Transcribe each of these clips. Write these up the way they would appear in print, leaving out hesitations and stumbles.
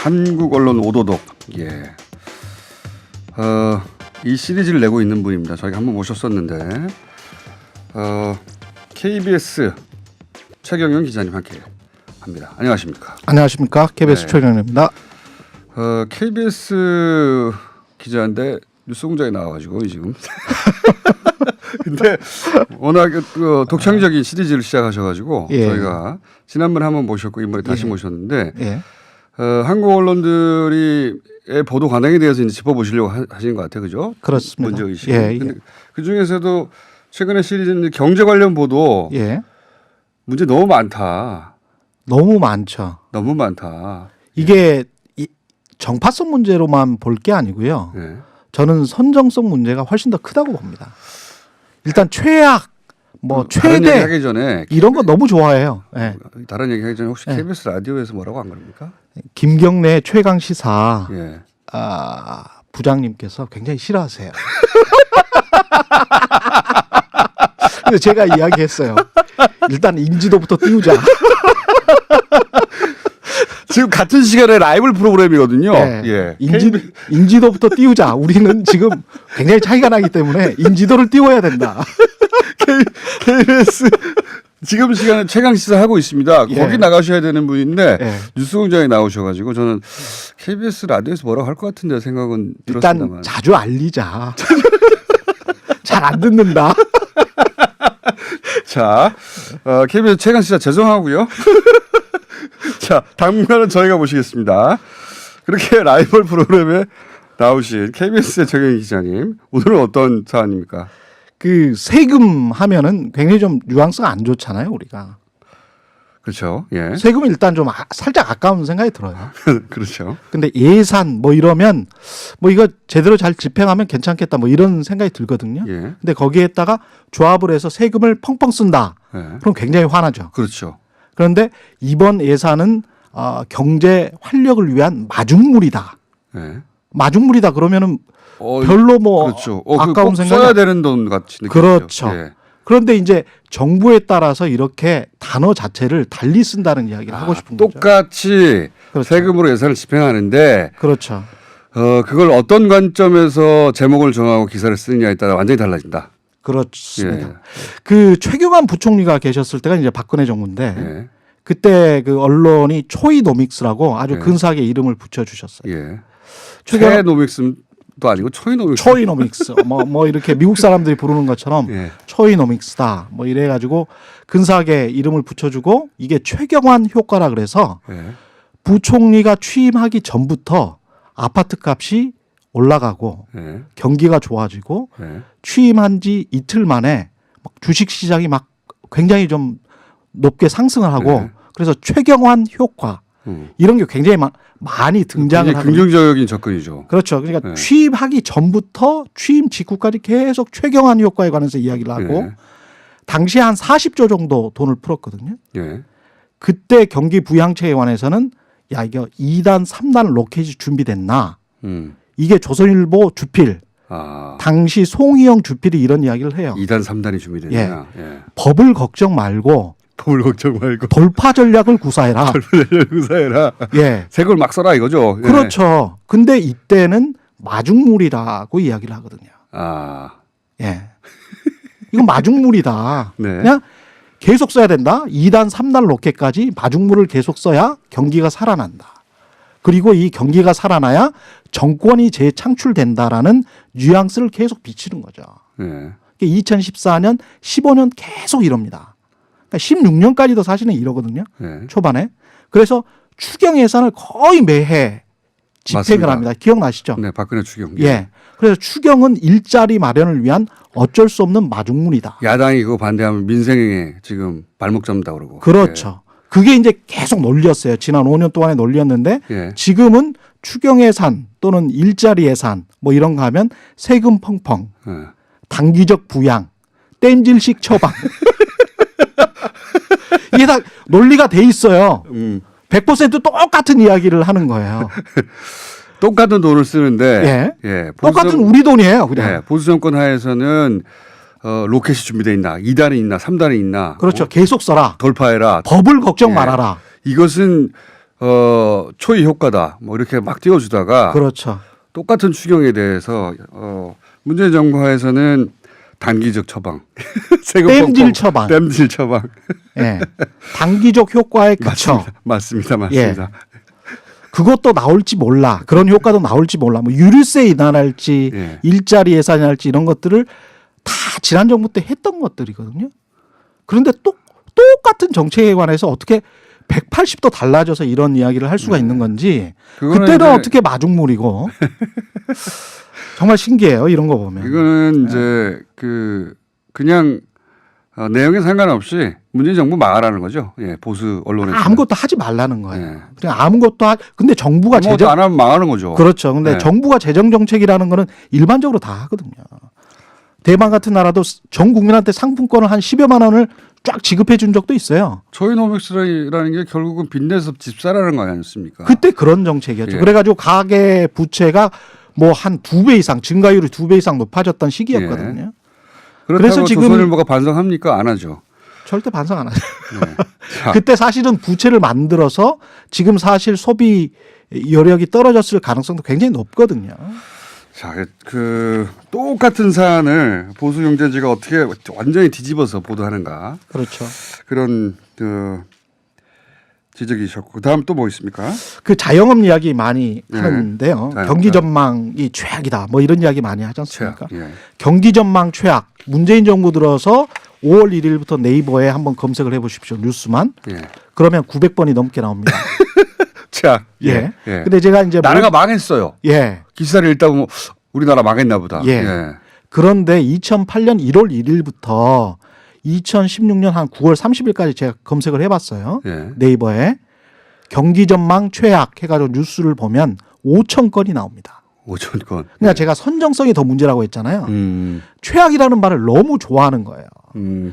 한국 언론 오도독. 예. 이 시리즈를 내고 있는 분입니다. 저희가 한번 모셨었는데 KBS 최경영 기자님 함께 합니다. 안녕하십니까? 안녕하십니까? KBS 네. 최경영입니다. KBS 기자인데 뉴스공장에 나와가지고 지금. 근데 워낙 독창적인 시리즈를 시작하셔가지고 예. 저희가 지난번에 한번 모셨고 이번에 다시 모셨는데 예. 한국 언론들이 보도 관행에 대해서 이제 짚어보시려고 하시는 것 같아요, 그죠? 그렇습니다. 문제 의식. 예. 근데 그 중에서도 최근에 시리즈는 경제 관련 보도 예. 문제 너무 많다. 너무 많죠. 너무 많다. 이게 정파성 문제로만 볼 게 아니고요. 예. 저는 선정성 문제가 훨씬 더 크다고 봅니다. 일단 최악, 뭐 다른 얘기 최대 하기 전에 이런 거 너무 좋아해요. 예. 다른 얘기 하기 전에 혹시 예. KBS 라디오에서 뭐라고 한 겁니까? 김경래 최강 시사 예. 부장님께서 굉장히 싫어하세요. 그래서 제가 이야기했어요. 일단 인지도부터 띄우자. 지금 같은 시간에 라이벌 프로그램이거든요. 네. 예. 인지도부터 띄우자. 우리는 지금 굉장히 차이가 나기 때문에 인지도를 띄워야 된다. KBS 지금 시간에 최강 시사 하고 있습니다. 예. 거기 나가셔야 되는 분인데 예. 뉴스공장에 나오셔가지고 저는 KBS 라디오에서 뭐라고 할 것 같은데 생각은 일단 들었습니다만. 자주 알리자. 잘 안 듣는다. 자, KBS 최강 시사 죄송하고요. 자, 당분간은 저희가 모시겠습니다. 그렇게 라이벌 프로그램에 나오신 KBS의 최경영 기자님, 오늘은 어떤 사안입니까? 그 세금 하면은 굉장히 좀 뉘앙스가 안 좋잖아요, 우리가. 그렇죠. 예. 세금이 일단 좀 살짝 아까운 생각이 들어요. 그렇죠. 근데 예산 뭐 이러면 뭐 이거 제대로 잘 집행하면 괜찮겠다 뭐 이런 생각이 들거든요. 예. 근데 거기에다가 조합을 해서 세금을 펑펑 쓴다. 예. 그럼 굉장히 화나죠. 그렇죠. 그런데 이번 예산은 경제 활력을 위한 마중물이다. 예. 마중물이다 그러면은 별로 뭐 그렇죠. 아까운 꼭 생각이 써야 되는 돈 같이 느껴지죠. 그렇죠. 예. 그런데 이제 정부에 따라서 이렇게 단어 자체를 달리 쓴다는 이야기를 하고 싶은 거죠. 똑같이 그렇죠. 세금으로 예산을 집행하는데 그렇죠. 그걸 어떤 관점에서 제목을 정하고 기사를 쓰느냐에 따라 완전히 달라진다. 그렇습니다. 예. 그 최경환 부총리가 계셨을 때가 이제 박근혜 정부인데 예. 그때 그 언론이 초이노믹스라고 아주 예. 근사하게 이름을 붙여주셨어요. 예. 최경 최노믹스도 아니고 초이노믹스. 초이노믹스 뭐 이렇게 미국 사람들이 부르는 것처럼 예. 초이노믹스다 뭐 이래가지고 근사하게 이름을 붙여주고 이게 최경환 효과라 그래서 예. 부총리가 취임하기 전부터 아파트 값이 올라가고 예. 경기가 좋아지고 예. 취임한 지 이틀 만에 막 주식 시장이 막 굉장히 좀 높게 상승을 하고 네. 그래서 최경환 효과 이런 게 굉장히 많이 등장을 굉장히 하고 긍정적인 접근이죠. 그렇죠. 그러니까 네. 취임하기 전부터 취임 직후까지 계속 최경환 효과에 관해서 이야기를 하고 예. 당시에 한 40조 정도 돈을 풀었거든요. 예. 그때 경기 부양책에 관해서는 야 이거 2단 3단 로켓이 준비됐나 이게 조선일보 주필 당시 송희영 주필이 이런 이야기를 해요. 2단 3단이 준비되냐. 예. 법을 걱정 말고 법을 걱정 말고 돌파 전략을 구사해라. 구사해라. 예. 색을 막 써라 이거죠. 예. 그렇죠. 근데 이때는 마중물이라고 이야기를 하거든요. 예. 이건 마중물이다. 네. 그냥 계속 써야 된다. 2단, 3단 로켓까지 마중물을 계속 써야 경기가 살아난다. 그리고 이 경기가 살아나야 정권이 재창출된다라는 뉘앙스를 계속 비치는 거죠. 예. 2014년, 15년 계속 이럽니다. 그러니까 16년까지도 사실은 이러거든요. 예. 초반에. 그래서 추경 예산을 거의 매해 집행을 맞습니다. 합니다. 기억나시죠? 네, 박근혜 추경. 예. 그래서 추경은 일자리 마련을 위한 어쩔 수 없는 마중물이다. 야당이 그거 반대하면 민생에 지금 발목 잡는다 그러고. 그렇죠. 그게 이제 계속 논리였어요. 지난 5년 동안의 논리였는데 예. 지금은 추경 예산 또는 일자리 예산 뭐 이런 거 하면 세금 펑펑, 예. 단기적 부양, 땜질식 처방. 이게 다 논리가 돼 있어요. 100% 똑같은 이야기를 하는 거예요. 똑같은 돈을 쓰는데 똑같은 우리 돈이에요. 그냥. 보수 정권 하에서는 로켓이 준비되어 있나 2단이 있나 3단이 있나 그렇죠. 계속 써라. 돌파해라. 법을 걱정 말아라. 이것은 초이 효과다. 뭐 이렇게 막 띄워주다가 그렇죠. 똑같은 추경에 대해서 문재인 정부 하에서는 단기적 처방, 세금 땜질 펑펑, 처방. 땜질 처방. 예. 단기적 효과에 그쳐. 맞습니다. 그것도 나올지 몰라. 그런 효과도 나올지 몰라. 뭐 유류세 인하할지 예. 일자리 예산할지 이런 것들을 다 지난 정부 때 했던 것들이거든요. 그런데 똑같은 정책에 관해서 어떻게 180도 달라져서 이런 이야기를 할 수가 있는 건지 그때는 이제 어떻게 마중물이고 정말 신기해요. 이런 거 보면. 이거는 이제 그냥 내용에 상관없이 문재인 정부 망하라는 거죠. 예, 보수 언론에서 아무것도 하지 말라는 거예요. 예. 그냥 아무것도 근데 정부가 아무것도 안 하면 망하는 거죠. 그렇죠. 근데 네. 정부가 재정 정책이라는 거는 일반적으로 다 하거든요. 대만 같은 나라도 전 국민한테 상품권을 한 10여만 원을 쫙 지급해 준 적도 있어요. 초이노믹스라는 게 결국은 빚내서 집 사라는 거 아니었습니까? 그때 그런 정책이었죠. 예. 그래가지고 가계 부채가 뭐 한 2배 이상 증가율이 2배 이상 높아졌던 시기였거든요. 그렇다고 그래서 지금 조선일보가 반성합니까? 안 하죠. 절대 반성 안 하죠. 네. 자, 그때 사실은 부채를 만들어서 지금 사실 소비 여력이 떨어졌을 가능성도 굉장히 높거든요. 자, 똑같은 사안을 보수 경제지가 어떻게 완전히 뒤집어서 보도하는가 그렇죠. 그런 지적이셨고 다음 또 뭐 있습니까? 그 자영업 이야기 많이 네. 하는데요. 자영업. 경기 전망이 최악이다. 뭐 이런 이야기 많이 하지 않습니까? 최악. 예. 경기 전망 최악. 문재인 정부 들어서 5월 1일부터 네이버에 한번 검색을 해 보십시오. 뉴스만. 예. 그러면 900번이 넘게 나옵니다. 최악. 예. 예. 근데 제가 이제 나라가 망했어요. 예. 기사를 읽다 보면 우리나라 망했나 보다. 예. 그런데 2008년 1월 1일부터 2016년 한 9월 30일까지 제가 검색을 해봤어요. 예. 네이버에 경기 전망 최악 해가지고 뉴스를 보면 5천 건이 나옵니다. 5천 건. 그러니까 제가 선정성이 더 문제라고 했잖아요. 음. 최악이라는 말을 너무 좋아하는 거예요.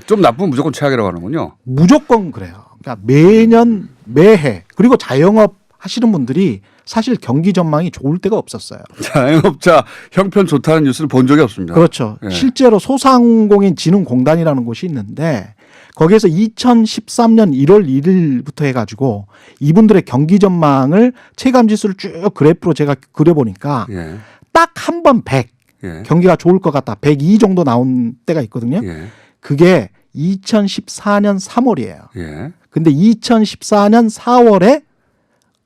좀 나쁘면 무조건 최악이라고 하는군요. 무조건 그래요. 그러니까 매년 매해 그리고 자영업 하시는 분들이 사실 경기 전망이 좋을 때가 없었어요. 자영업자 형편 좋다는 뉴스를 본 적이 없습니다. 그렇죠. 예. 실제로 소상공인 진흥공단이라는 곳이 있는데 거기에서 2013년 1월 1일부터 해가지고 이분들의 경기 전망을 체감 지수를 쭉 그래프로 제가 그려보니까 예. 딱 한 번 100 예. 경기가 좋을 것 같다. 102 정도 나온 때가 있거든요. 예. 그게 2014년 3월이에요. 예. 근데 2014년 4월에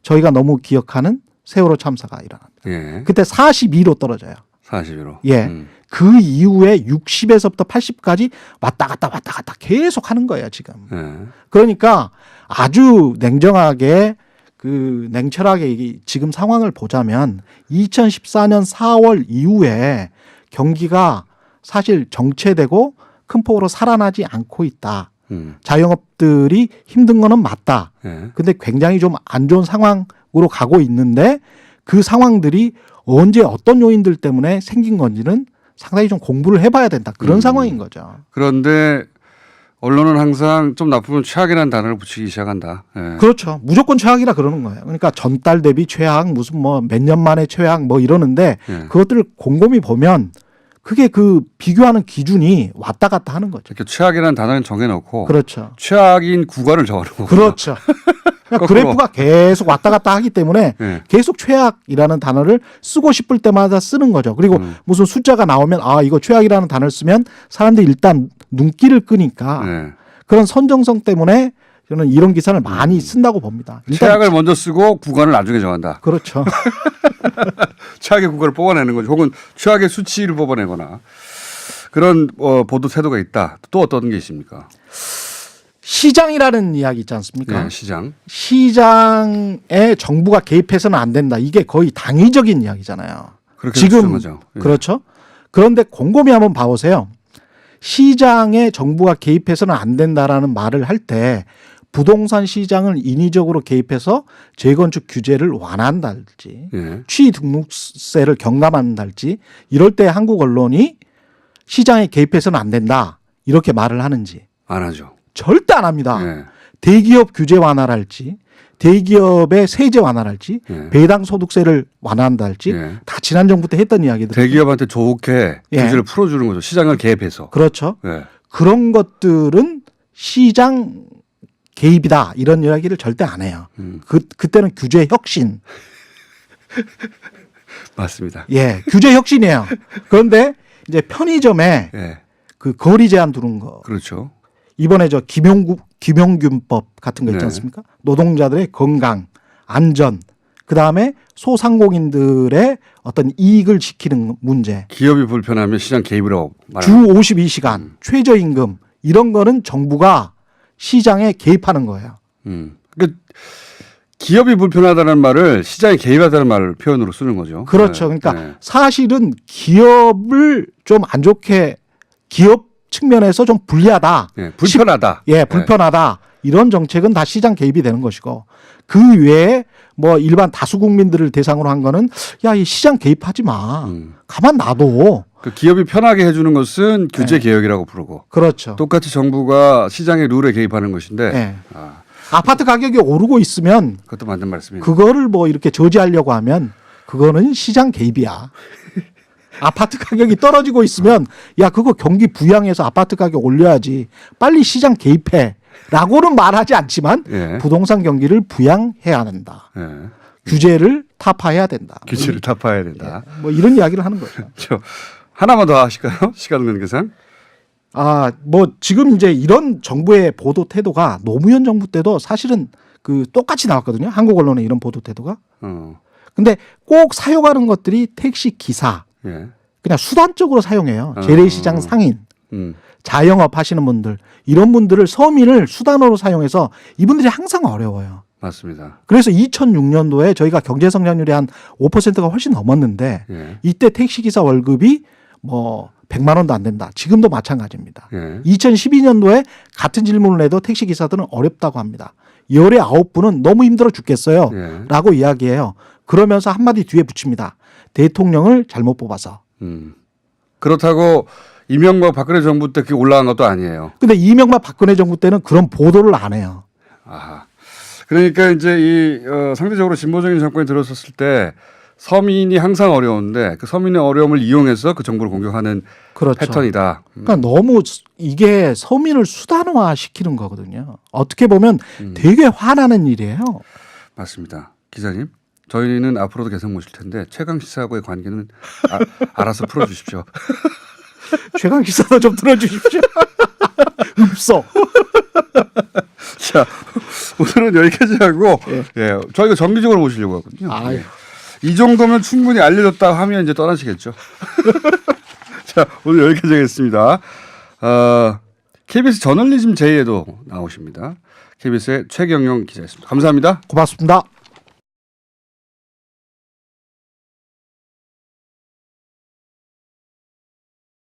저희가 너무 기억하는 세월호 참사가 일어납니다. 예. 그때 42로 떨어져요. 41로. 예. 그 이후에 60에서부터 80까지 왔다 갔다 계속 하는 거예요, 지금. 예. 그러니까 아주 냉정하게 냉철하게 지금 상황을 보자면 2014년 4월 이후에 경기가 사실 정체되고 큰 폭으로 살아나지 않고 있다. 자영업들이 힘든 거는 맞다. 예. 근데 굉장히 좀 안 좋은 상황으로 가고 있는데 그 상황들이 언제 어떤 요인들 때문에 생긴 건지는 상당히 좀 공부를 해봐야 된다. 그런 상황인 거죠. 그런데 언론은 항상 좀 나쁘면 최악이라는 단어를 붙이기 시작한다. 예. 그렇죠. 무조건 최악이라 그러는 거예요. 그러니까 전달 대비 최악, 무슨 뭐 몇 년 만에 최악 뭐 이러는데 예. 그것들을 곰곰이 보면 그게 비교하는 기준이 왔다 갔다 하는 거죠. 이렇게 최악이라는 단어는 정해놓고 그렇죠. 최악인 구간을 정하는 거고. 그렇죠. 그러니까 그래프가 계속 왔다 갔다 하기 때문에 예. 계속 최악이라는 단어를 쓰고 싶을 때마다 쓰는 거죠. 그리고 무슨 숫자가 나오면 이거 최악이라는 단어를 쓰면 사람들이 일단 눈길을 끄니까 예. 그런 선정성 때문에 저는 이런 기사를 많이 쓴다고 봅니다. 일단 최악을 먼저 쓰고 구간을 나중에 정한다. 그렇죠. 최악의 구간을 뽑아내는 거죠. 혹은 최악의 수치를 뽑아내거나 그런 보도 태도가 있다. 또 어떤 게 있습니까? 시장이라는 이야기 있지 않습니까? 네, 시장. 시장에 정부가 개입해서는 안 된다. 이게 거의 당위적인 이야기잖아요. 그렇게 지금 주장하죠. 예. 그렇죠. 그런데 곰곰이 한번 봐보세요. 시장에 정부가 개입해서는 안 된다라는 말을 할 때 부동산 시장을 인위적으로 개입해서 재건축 규제를 완화한다든지 예. 취등록세를 경감한다든지 이럴 때 한국 언론이 시장에 개입해서는 안 된다 이렇게 말을 하는지 안 하죠. 절대 안 합니다. 예. 대기업 규제 완화랄지 대기업의 세제 완화랄지 예. 배당 소득세를 완화한다할지 예. 다 지난 정부 때 했던 이야기들. 대기업한테 좋게 예. 규제를 풀어주는 거죠. 시장을 개입해서. 그렇죠. 예. 그런 것들은 시장 개입이다 이런 이야기를 절대 안 해요. 그때는 규제 혁신. 맞습니다. 예, 규제 혁신이에요. 그런데 이제 편의점에 예. 그 거리 제한 두는 거. 그렇죠. 이번에 저 김용균법 같은 거 있지 네. 않습니까? 노동자들의 건강, 안전, 그 다음에 소상공인들의 어떤 이익을 지키는 문제. 기업이 불편하면 시장 개입이라고 주 말하는 52시간, 최저임금 이런 거는 정부가 시장에 개입하는 거예요. 그러니까 기업이 불편하다는 말을 시장에 개입하다는 말을 표현으로 쓰는 거죠. 그렇죠. 네. 그러니까 네. 사실은 기업을 좀 안 좋게 기업 측면에서 좀 불리하다. 네. 불편하다. 예, 불편하다. 이런 정책은 다 시장 개입이 되는 것이고 그 외에 뭐 일반 다수 국민들을 대상으로 한 거는 야, 이 시장 개입하지 마. 가만 놔둬. 그 기업이 편하게 해주는 것은 규제 개혁이라고 부르고 그렇죠. 똑같이 정부가 시장의 룰에 개입하는 것인데 예. 아, 아파트 가격이 오르고 있으면 그것도 맞는 말씀입니다. 그거를 뭐 이렇게 저지하려고 하면 그거는 시장 개입이야. 아파트 가격이 떨어지고 있으면 야, 그거 경기 부양해서 아파트 가격 올려야지. 빨리 시장 개입해. 라고는 말하지 않지만 예. 부동산 경기를 부양해야 한다. 예. 규제를 타파해야 된다. 규제를 타파해야 된다. 뭐 이런 이야기를 하는 거죠. 저 하나만 더 하실까요? 시간 관계상. 아, 뭐 지금 이제 이런 정부의 보도 태도가 노무현 정부 때도 사실은 그 똑같이 나왔거든요. 한국 언론의 이런 보도 태도가. 근데 꼭 사용하는 것들이 택시 기사, 예. 그냥 수단적으로 사용해요. 재래시장 상인, 자영업 하시는 분들, 이런 분들을 서민을 수단으로 사용해서 이분들이 항상 어려워요. 맞습니다. 그래서 2006년도에 저희가 경제 성장률이 한 5%가 훨씬 넘었는데 예. 이때 택시기사 월급이 뭐 100만 원도 안 된다. 지금도 마찬가지입니다. 예. 2012년도에 같은 질문을 해도 택시기사들은 어렵다고 합니다. 열의 9분은 너무 힘들어 죽겠어요. 예. 라고 이야기해요. 그러면서 한마디 뒤에 붙입니다. 대통령을 잘못 뽑아서. 그렇다고 이명박 박근혜 정부 때 그게 올라간 것도 아니에요. 근데 이명박 박근혜 정부 때는 그런 보도를 안 해요. 아하. 그러니까 이제 이 상대적으로 진보적인 정권이 들어섰을 때 서민이 항상 어려운데 그 서민의 어려움을 이용해서 그 정부를 공격하는 그렇죠. 패턴이다. 그러니까 너무 이게 서민을 수단화 시키는 거거든요. 어떻게 보면 되게 화나는 일이에요. 맞습니다. 기자님, 저희는 앞으로도 계속 모실 텐데 최강 시사하고의 관계는 알아서 풀어주십시오. 최강 기사도 좀 들어주십시오. 없어. 자, 오늘은 여기까지 하고 예, 저희가 정기적으로 모시려고 하거든요. 아유. 예. 이 정도면 충분히 알려졌다 하면 이제 떠나시겠죠. 자, 오늘 여기까지 하겠습니다. KBS 저널리즘 제2에도 나오십니다. KBS의 최경영 기자였습니다. 감사합니다. 고맙습니다.